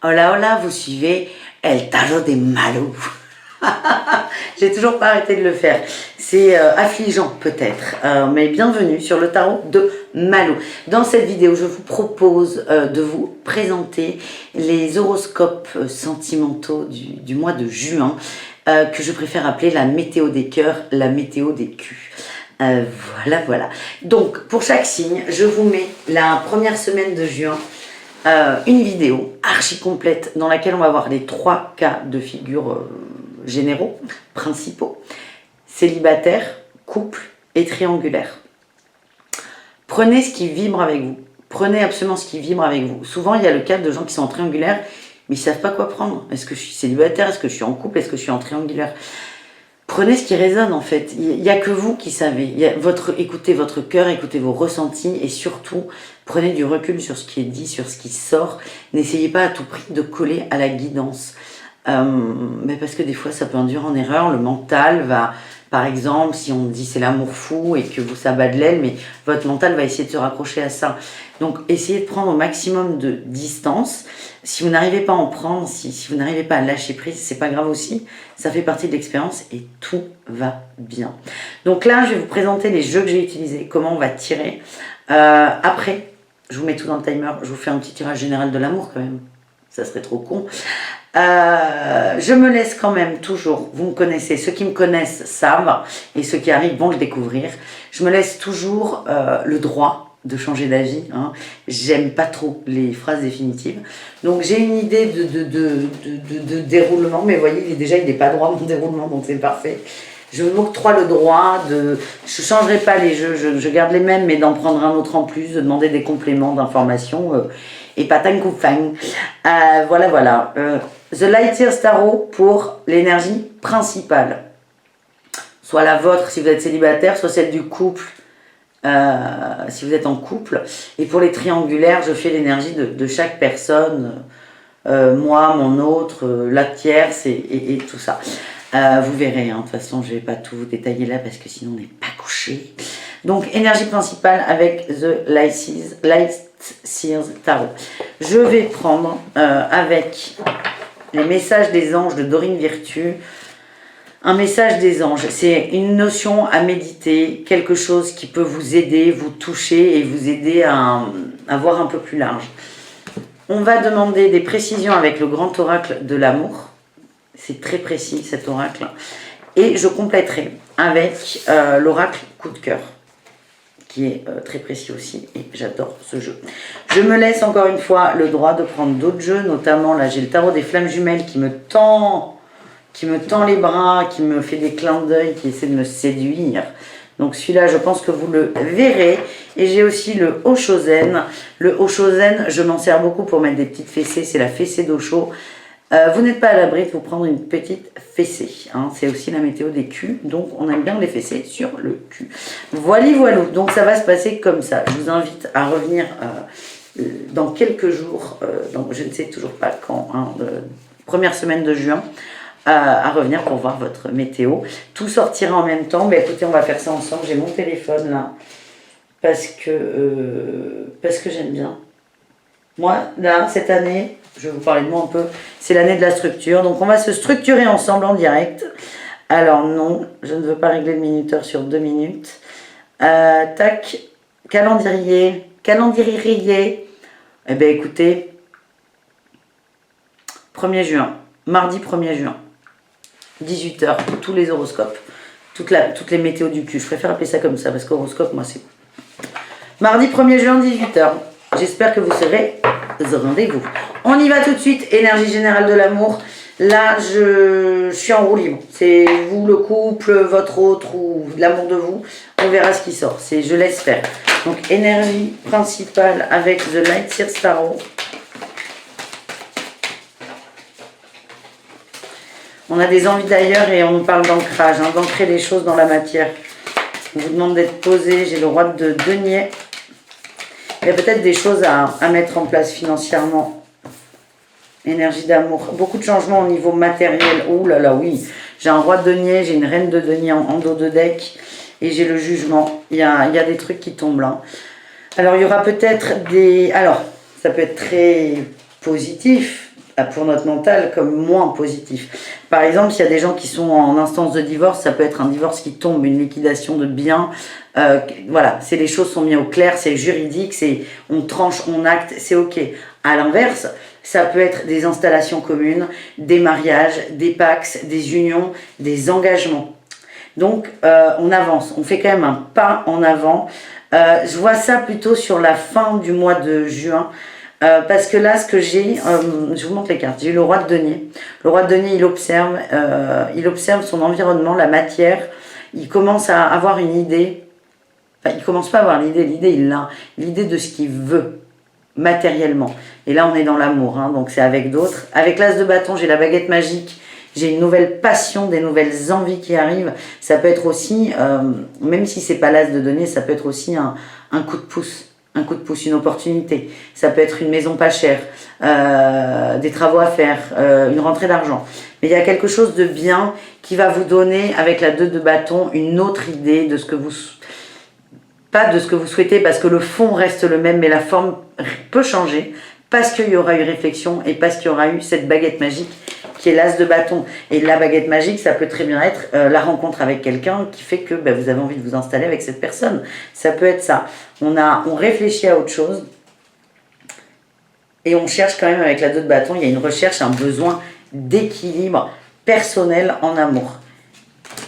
Hola, hola, vous suivez El Tarot des Malou. J'ai toujours pas arrêté de le faire. C'est affligeant peut-être, mais bienvenue sur le tarot de Malou. Dans cette vidéo, je vous propose de vous présenter les horoscopes sentimentaux du mois de juin, que je préfère appeler la météo des cœurs, la météo des culs. Voilà. Donc, pour chaque signe, je vous mets la première semaine de juin, une vidéo archi complète dans laquelle on va voir les 3 cas de figure généraux, principaux, célibataire, couple et triangulaire. Prenez ce qui vibre avec vous. Prenez absolument ce qui vibre avec vous. Souvent, il y a le cas de gens qui sont en triangulaire, mais ils ne savent pas quoi prendre. Est-ce que je suis célibataire? Est-ce que je suis en couple? Est-ce que je suis en triangulaire? Prenez ce qui résonne en fait. Il n'y a que vous qui savez. Écoutez votre cœur, écoutez vos ressentis et surtout, prenez du recul sur ce qui est dit, sur ce qui sort. N'essayez pas à tout prix de coller à la guidance. Mais parce que des fois, ça peut induire en erreur. Le mental va, par exemple, si on dit c'est l'amour fou et que vous ça bat de l'aile, mais votre mental va essayer de se raccrocher à ça. Donc, essayez de prendre au maximum de distance. Si vous n'arrivez pas à en prendre, si vous n'arrivez pas à lâcher prise, c'est pas grave aussi. Ça fait partie de l'expérience et tout va bien. Donc là, je vais vous présenter les jeux que j'ai utilisés, comment on va tirer. Après, je vous mets tout dans le timer. Je vous fais un petit tirage général de l'amour quand même. Ça serait trop con. Je me laisse quand même toujours, vous me connaissez, ceux qui me connaissent savent et ceux qui arrivent vont le découvrir. Je me laisse toujours le droit de changer d'avis. J'aime pas trop les phrases définitives. Donc j'ai une idée de déroulement, mais vous voyez, il n'est pas droit mon déroulement, donc c'est parfait. Je m'octroie le droit de... Je ne changerai pas les jeux, je garde les mêmes, mais d'en prendre un autre en plus, de demander des compléments d'informations et patang koufang. Voilà. The Light Years Tarot pour l'énergie principale. Soit la vôtre si vous êtes célibataire, soit celle du couple si vous êtes en couple. Et pour les triangulaires, je fais l'énergie de chaque personne. Moi, mon autre, la tierce et tout ça. Vous verrez, de toute façon, je ne vais pas tout vous détailler là parce que sinon on n'est pas couché. Donc, énergie principale avec The Light Years Tarot. Je vais prendre avec les messages des anges de Dorine Virtue. Un message des anges, c'est une notion à méditer, quelque chose qui peut vous aider, vous toucher et vous aider à voir un peu plus large. On va demander des précisions avec le grand oracle de l'amour. C'est très précis cet oracle. Et je compléterai avec l'oracle coup de cœur, qui est très précis aussi. Et j'adore ce jeu. Je me laisse encore une fois le droit de prendre d'autres jeux, notamment là j'ai le tarot des flammes jumelles qui me tend les bras, qui me fait des clins d'œil, qui essaie de me séduire. Donc celui-là, je pense que vous le verrez. Et j'ai aussi le Oshozen. Le Oshozen, je m'en sers beaucoup pour mettre des petites fessées. C'est la fessée d'Osho. Vous n'êtes pas à l'abri de vous prendre une petite fessée. C'est aussi la météo des culs. Donc on aime bien les fessées sur le cul. Voilà. Donc ça va se passer comme ça. Je vous invite à revenir dans quelques jours. Donc je ne sais toujours pas quand. Première semaine de juin. À revenir pour voir votre météo. Tout sortira en même temps. Écoutez, on va faire ça ensemble. J'ai mon téléphone là parce que j'aime bien. Moi, là, cette année, je vais vous parler de moi un peu, c'est l'année de la structure. Donc, on va se structurer ensemble en direct. Alors, non, je ne veux pas régler le minuteur sur 2 minutes. Tac, calendrier. Eh bien, écoutez, 1er juin, mardi 1er juin. 18h, tous les horoscopes, toutes les météos du cul. Je préfère appeler ça comme ça parce qu'horoscope, moi, c'est mardi 1er juin, 18h. J'espère que vous serez au rendez-vous. On y va tout de suite. Énergie générale de l'amour. Là, je suis en roue libre. C'est vous, le couple, votre autre ou l'amour de vous. On verra ce qui sort. Je laisse faire. Donc, énergie principale avec The Light Years Tarot. On a des envies d'ailleurs et on nous parle d'ancrage, d'ancrer les choses dans la matière. On vous demande d'être posé. J'ai le roi de denier. Il y a peut-être des choses à mettre en place financièrement. Énergie d'amour. Beaucoup de changements au niveau matériel. Ouh là là, oui. J'ai un roi de denier, j'ai une reine de denier en dos de deck. Et j'ai le jugement. Il y a des trucs qui tombent là. Alors, il y aura peut-être des... Alors, ça peut être très positif. pour notre mental comme moins positif. Par exemple, s'il y a des gens qui sont en instance de divorce, ça peut être un divorce qui tombe, une liquidation de biens. Voilà, c'est les choses sont mises au clair, c'est juridique, c'est on tranche, on acte, c'est ok. À l'inverse, ça peut être des installations communes, des mariages, des pax, des unions, des engagements. Donc, on avance, on fait quand même un pas en avant. Je vois ça plutôt sur la fin du mois de juin. Parce que là, ce que j'ai, je vous montre les cartes, j'ai eu le roi de denier. Le roi de denier, il observe son environnement, la matière. Il commence à avoir une idée. Enfin, il commence pas à avoir l'idée, il a l'idée de ce qu'il veut matériellement. Et là, on est dans l'amour, hein, donc c'est avec d'autres. Avec l'as de bâton, j'ai la baguette magique. J'ai une nouvelle passion, des nouvelles envies qui arrivent. Ça peut être aussi, même si c'est pas l'as de denier, ça peut être aussi un coup de pouce. Un coup de pouce, une opportunité. Ça peut être une maison pas chère, des travaux à faire, une rentrée d'argent. Mais il y a quelque chose de bien qui va vous donner, avec la 2 de bâton, une autre idée de ce que vous... Pas de ce que vous souhaitez, parce que le fond reste le même, mais la forme peut changer, parce qu'il y aura eu réflexion et parce qu'il y aura eu cette baguette magique qui est l'as de bâton. Et la baguette magique, ça peut très bien être la rencontre avec quelqu'un qui fait que vous avez envie de vous installer avec cette personne. Ça peut être ça. On réfléchit à autre chose et on cherche quand même avec la 2 de bâton, il y a une recherche, un besoin d'équilibre personnel en amour.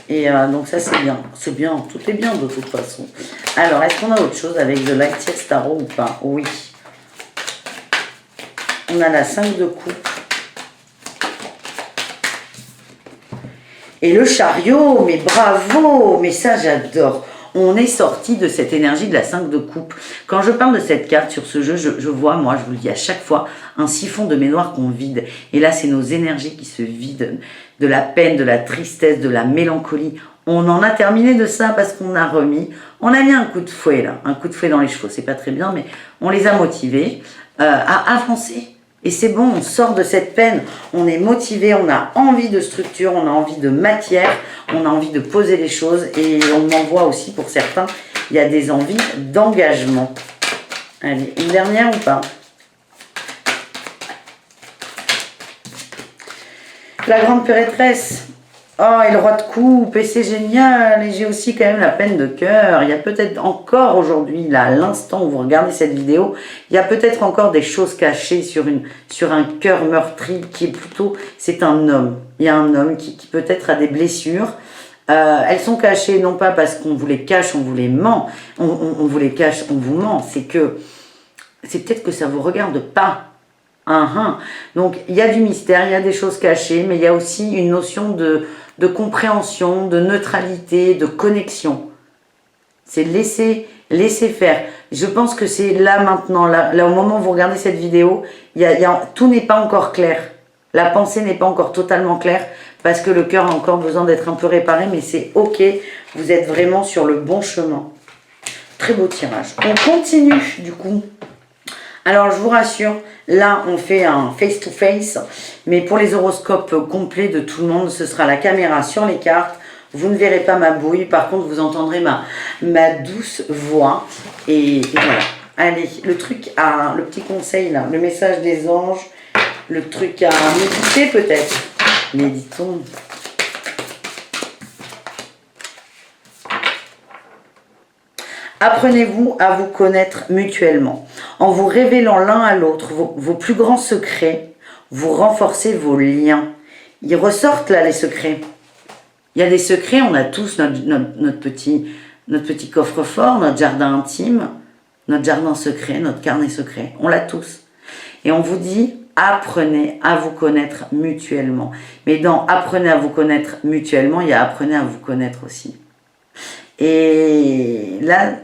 Et donc ça c'est bien, tout est bien de toute façon. Alors, est-ce qu'on a autre chose avec The Lightyear Tarot ou pas? Oui. On a la 5 de coupe. Et le chariot, mais bravo, mais ça j'adore. On est sorti de cette énergie de la 5 de coupe. Quand je parle de cette carte sur ce jeu, je vois, moi je vous le dis à chaque fois, un siphon de mémoire qu'on vide. Et là c'est nos énergies qui se vident, de la peine, de la tristesse, de la mélancolie. On en a terminé de ça parce qu'on a remis, on a mis un coup de fouet là, un coup de fouet dans les chevaux, c'est pas très bien, mais on les a motivés à avancer. Et c'est bon, on sort de cette peine, on est motivé, on a envie de structure, on a envie de matière, on a envie de poser les choses et on en voit aussi pour certains, il y a des envies d'engagement. Allez, une dernière ou pas? La grande pérétresse. Oh, et le roi de coupe, et c'est génial, et j'ai aussi quand même la peine de cœur. Il y a peut-être encore aujourd'hui, là, à l'instant où vous regardez cette vidéo, il y a peut-être encore des choses cachées sur un cœur meurtri qui est plutôt, c'est un homme. Il y a un homme qui peut-être a des blessures. Elles sont cachées non pas parce qu'on vous les cache, on vous les ment, on vous les cache, on vous ment, c'est peut-être que ça vous regarde pas. Donc il y a du mystère, il y a des choses cachées, mais il y a aussi une notion de compréhension, de neutralité, de connexion. C'est laisser faire. Je pense que c'est là maintenant, là au moment où vous regardez cette vidéo, tout n'est pas encore clair. La pensée n'est pas encore totalement claire parce que le cœur a encore besoin d'être un peu réparé, mais c'est ok, vous êtes vraiment sur le bon chemin. Très beau tirage. On continue du coup. Alors je vous rassure, là on fait un face-to-face, mais pour les horoscopes complets de tout le monde, ce sera la caméra sur les cartes. Vous ne verrez pas ma bouille, par contre vous entendrez ma douce voix. Et voilà. Allez, le petit conseil là, le message des anges, le truc à méditer peut-être. Méditons. Apprenez-vous à vous connaître mutuellement. En vous révélant l'un à l'autre vos plus grands secrets, vous renforcez vos liens. Ils ressortent là les secrets. Il y a des secrets, on a tous notre petit coffre-fort, notre jardin intime, notre jardin secret, notre carnet secret. On l'a tous. Et on vous dit, apprenez à vous connaître mutuellement. Mais dans apprenez à vous connaître mutuellement, il y a apprenez à vous connaître aussi. Et là,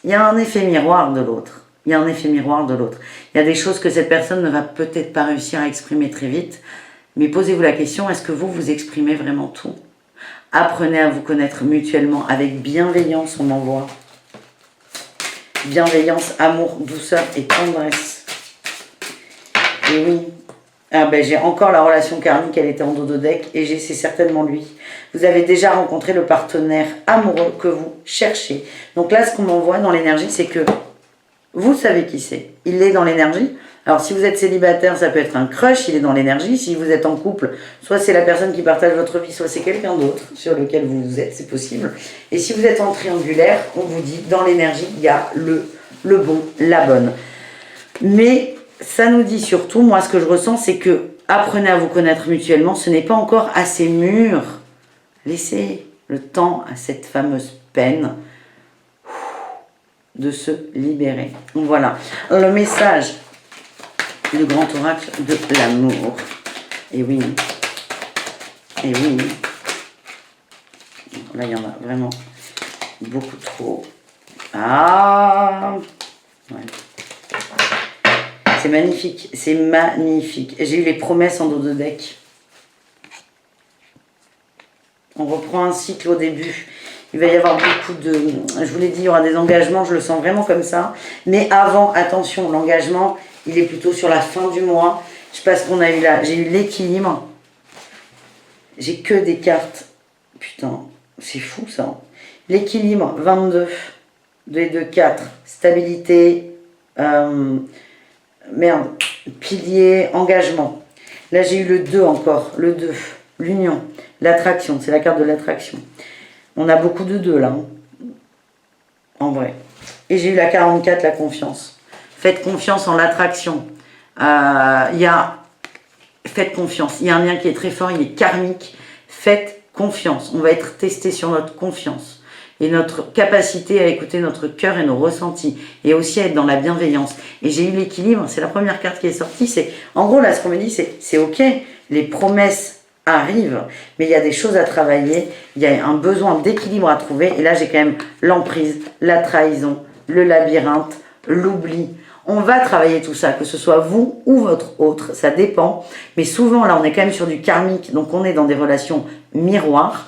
il y a un effet miroir de l'autre. Il y a un effet miroir de l'autre. Il y a des choses que cette personne ne va peut-être pas réussir à exprimer très vite. Mais posez-vous la question, est-ce que vous exprimez vraiment tout? Apprenez à vous connaître mutuellement avec bienveillance, on m'envoie. Bienveillance, amour, douceur et tendresse. Et oui. J'ai encore la relation karmique, elle était en dos de deck et c'est certainement lui. Vous avez déjà rencontré le partenaire amoureux que vous cherchez. Donc là, ce qu'on m'envoie dans l'énergie, c'est que Vous savez qui c'est. Il est dans l'énergie. Alors, si vous êtes célibataire, ça peut être un crush, il est dans l'énergie. Si vous êtes en couple, soit c'est la personne qui partage votre vie, soit c'est quelqu'un d'autre sur lequel vous êtes, c'est possible. Et si vous êtes en triangulaire, on vous dit, dans l'énergie, il y a le bon, la bonne. Mais ça nous dit surtout, moi, ce que je ressens, c'est que apprenez à vous connaître mutuellement, ce n'est pas encore assez mûr. Laissez le temps à cette fameuse peine de se libérer. Voilà, le message du grand oracle de l'amour. Et oui, et oui. Là, il y en a vraiment beaucoup trop. Ah, ouais. C'est magnifique, c'est magnifique. J'ai eu les promesses en dos de deck. On reprend un cycle au début. Il va y avoir beaucoup de... Je vous l'ai dit, il y aura des engagements, je le sens vraiment comme ça. Mais avant, attention, l'engagement, il est plutôt sur la fin du mois. Je sais pas ce qu'on a eu là. J'ai eu l'équilibre. J'ai que des cartes. Putain, c'est fou ça. L'équilibre, 22. 2 et 2, 4. Stabilité. Merde. Pilier, engagement. Là, j'ai eu le 2 encore. Le 2. L'union. L'attraction. C'est la carte de l'attraction. On a beaucoup de 2 là. Hein. En vrai. Et j'ai eu la 44, la confiance. Faites confiance en l'attraction. Faites confiance. Il y a un lien qui est très fort, il est karmique. Faites confiance. On va être testé sur notre confiance. Et notre capacité à écouter notre cœur et nos ressentis. Et aussi à être dans la bienveillance. Et j'ai eu l'équilibre. C'est la première carte qui est sortie. C'est, en gros, là, ce qu'on me dit, c'est ok. Les promesses arrive, mais il y a des choses à travailler, il y a un besoin d'équilibre à trouver, et là j'ai quand même l'emprise, la trahison, le labyrinthe, l'oubli. On va travailler tout ça, que ce soit vous ou votre autre, ça dépend, mais souvent là on est quand même sur du karmique, donc on est dans des relations miroirs,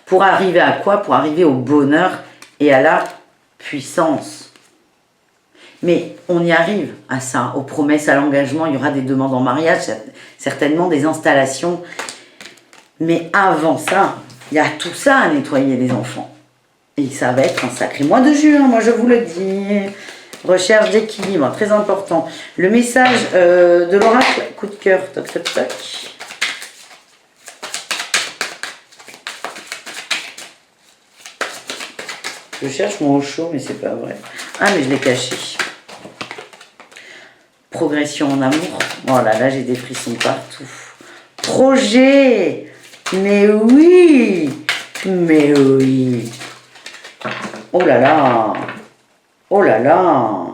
pour arriver à quoi? Pour arriver au bonheur et à la puissance. Mais on y arrive à ça, aux promesses, à l'engagement, il y aura des demandes en mariage, certainement des installations. Mais avant ça, il y a tout ça à nettoyer, les enfants. Et ça va être un sacré mois de juin, moi je vous le dis. Recherche d'équilibre, très important. Le message de l'oracle, coup de cœur, toc toc toc. Je cherche mon Osho, mais c'est pas vrai. Ah, mais je l'ai caché. Progression en amour. Oh là là, j'ai des frissons partout. Projet. Mais oui. Mais oui. Oh là là. Oh là là.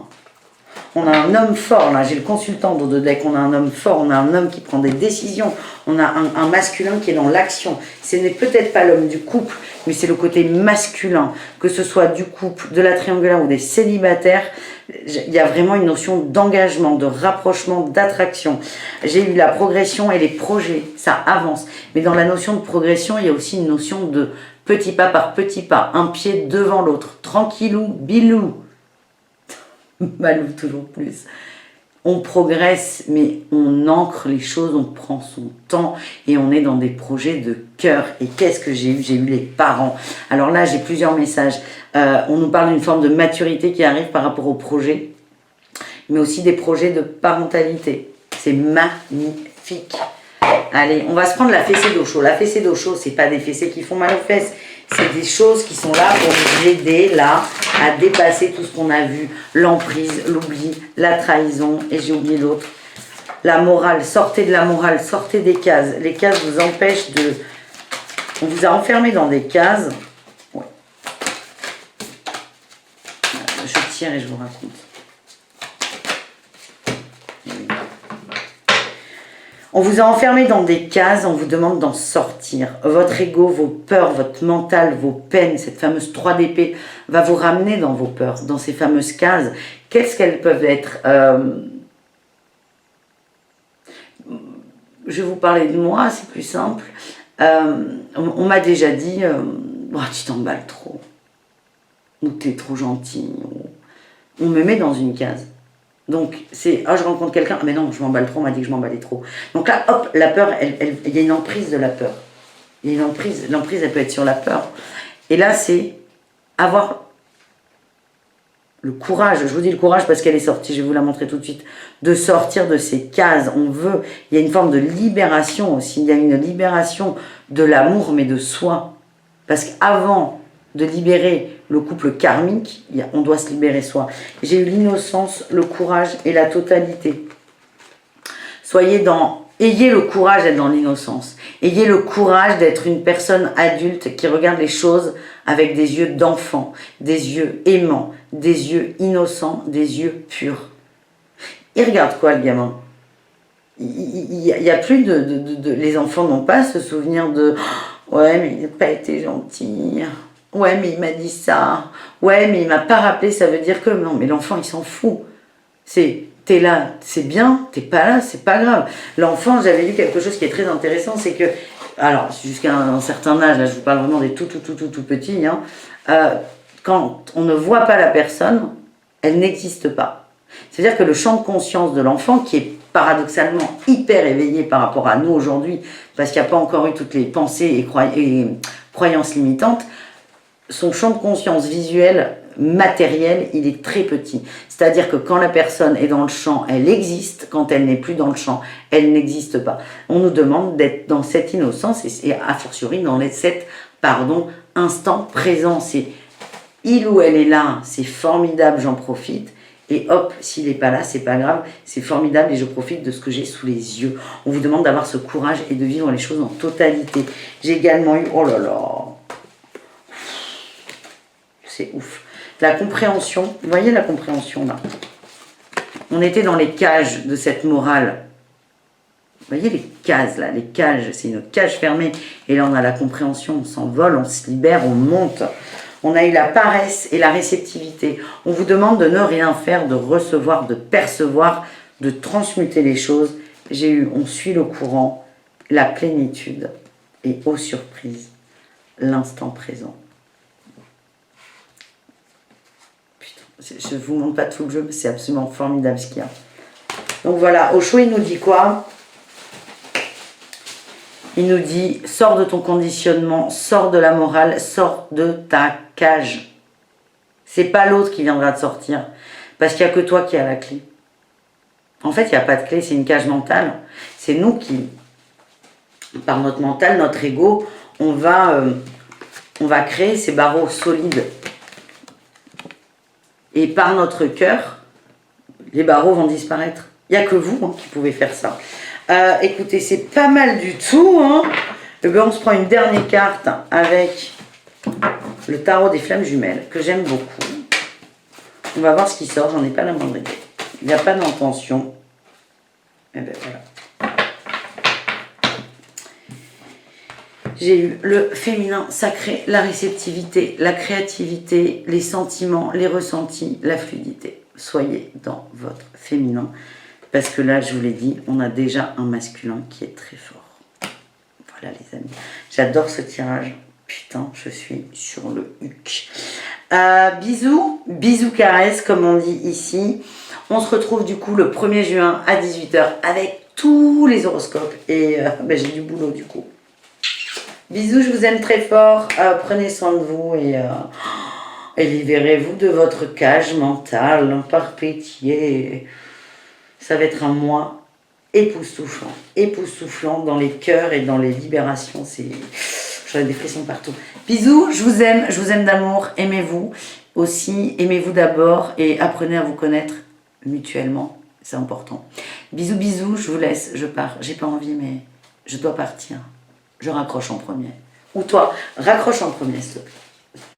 On a un homme fort, là, j'ai le consultant dans deux decks, on a un homme fort, on a un homme qui prend des décisions, on a un masculin qui est dans l'action. Ce n'est peut-être pas l'homme du couple, mais c'est le côté masculin, que ce soit du couple, de la triangulaire ou des célibataires, il y a vraiment une notion d'engagement, de rapprochement, d'attraction. J'ai eu la progression et les projets, ça avance. Mais dans la notion de progression, il y a aussi une notion de petit pas par petit pas, un pied devant l'autre, tranquillou, bilou. Malou toujours plus. On progresse, mais on ancre les choses, on prend son temps et on est dans des projets de cœur. Et qu'est-ce que j'ai eu? J'ai eu les parents. Alors là, j'ai plusieurs messages. On nous parle d'une forme de maturité qui arrive par rapport au projet, mais aussi des projets de parentalité. C'est magnifique. Allez, on va se prendre la fessée d'eau chaude. La fessée d'eau chaude, c'est pas des fessées qui font mal aux fesses. C'est des choses qui sont là pour nous aider là à dépasser tout ce qu'on a vu. L'emprise, l'oubli, la trahison, et j'ai oublié l'autre. La morale, sortez de la morale, sortez des cases. Les cases vous empêchent de... On vous a enfermé dans des cases. Ouais. Je tire et je vous raconte. On vous a enfermé dans des cases, on vous demande d'en sortir. Votre ego, vos peurs, votre mental, vos peines, cette fameuse 3 d'épée va vous ramener dans vos peurs, dans ces fameuses cases. Qu'est-ce qu'elles peuvent être? Je vais vous parler de moi, c'est plus simple. On m'a déjà dit, oh, tu t'emballes trop, ou t'es trop gentil. On me met dans une case. Donc, c'est, je rencontre quelqu'un, mais non, je m'emballe trop, on m'a dit que je m'emballais trop. Donc là, hop, la peur, il y a une emprise de la peur. Il y a une emprise, l'emprise, elle peut être sur la peur. Et là, c'est avoir le courage, je vous dis le courage parce qu'elle est sortie, je vais vous la montrer tout de suite, de sortir de ces cases. On veut, il y a une forme de libération aussi, il y a une libération de l'amour mais de soi. Parce qu'avant de libérer le couple karmique, on doit se libérer soi. J'ai eu l'innocence, le courage et la totalité. Ayez le courage d'être dans l'innocence. Ayez le courage d'être une personne adulte qui regarde les choses avec des yeux d'enfant, des yeux aimants, des yeux innocents, des yeux purs. Il regarde quoi le gamin? Il y a plus les enfants n'ont pas ce souvenir de « ouais mais il n'a pas été gentil ». Ouais, mais il m'a dit ça. Ouais, mais il m'a pas rappelé, ça veut dire que... Non, mais l'enfant, il s'en fout. T'es là, c'est bien, t'es pas là, c'est pas grave. L'enfant, j'avais lu quelque chose qui est très intéressant, c'est que... Alors, jusqu'à un certain âge, là, je vous parle vraiment des tout petits, hein, quand on ne voit pas la personne, elle n'existe pas. C'est-à-dire que le champ de conscience de l'enfant, qui est paradoxalement hyper éveillé par rapport à nous aujourd'hui, parce qu'il n'y a pas encore eu toutes les pensées et croyances limitantes, son champ de conscience visuel, matériel, il est très petit. C'est-à-dire que quand la personne est dans le champ, elle existe. Quand elle n'est plus dans le champ, elle n'existe pas. On nous demande d'être dans cette innocence et a fortiori dans cet instant présent. C'est il ou elle est là, c'est formidable, j'en profite. Et hop, s'il n'est pas là, c'est pas grave, c'est formidable et je profite de ce que j'ai sous les yeux. On vous demande d'avoir ce courage et de vivre les choses en totalité. J'ai également eu, oh là là, c'est ouf. La compréhension, vous voyez la compréhension là. On était dans les cages de cette morale. Vous voyez les cases là, les cages, c'est une cage fermée. Et là on a la compréhension, on s'envole, on se libère, on monte. On a eu la paresse et la réceptivité. On vous demande de ne rien faire, de recevoir, de percevoir, de transmuter les choses. J'ai eu, on suit le courant, la plénitude et aux surprises, l'instant présent. Je ne vous montre pas tout le jeu, mais c'est absolument formidable ce qu'il y a. Donc voilà, Osho, il nous dit quoi? Il nous dit, sors de ton conditionnement, sors de la morale, sors de ta cage. C'est pas l'autre qui viendra te sortir, parce qu'il n'y a que toi qui as la clé. En fait, il n'y a pas de clé, c'est une cage mentale. C'est nous qui, par notre mental, notre ego, on va créer ces barreaux solides. Et par notre cœur, les barreaux vont disparaître. Il n'y a que vous qui pouvez faire ça. Écoutez, c'est pas mal du tout. Hein. On se prend une dernière carte avec le tarot des flammes jumelles, que j'aime beaucoup. On va voir ce qui sort, j'en ai pas la moindre idée. Il n'y a pas d'intention. Et ben voilà. J'ai eu le féminin sacré, la réceptivité, la créativité, les sentiments, les ressentis, la fluidité. Soyez dans votre féminin. Parce que là, je vous l'ai dit, on a déjà un masculin qui est très fort. Voilà les amis. J'adore ce tirage. Putain, je suis sur le huc. Bisous, bisous caresses comme on dit ici. On se retrouve du coup le 1er juin à 18 h avec tous les horoscopes. Et j'ai du boulot du coup. Bisous, je vous aime très fort. Prenez soin de vous et libérez-vous de votre cage mentale par pitié. Ça va être un mois époustouflant. Époustouflant dans les cœurs et dans les libérations. J'aurai des frissons partout. Bisous, je vous aime d'amour. Aimez-vous aussi. Aimez-vous d'abord et apprenez à vous connaître mutuellement. C'est important. Bisous, bisous. Je vous laisse. Je pars. J'ai pas envie, mais je dois partir. Je raccroche en premier. Ou toi, raccroche en premier, s'il te plaît.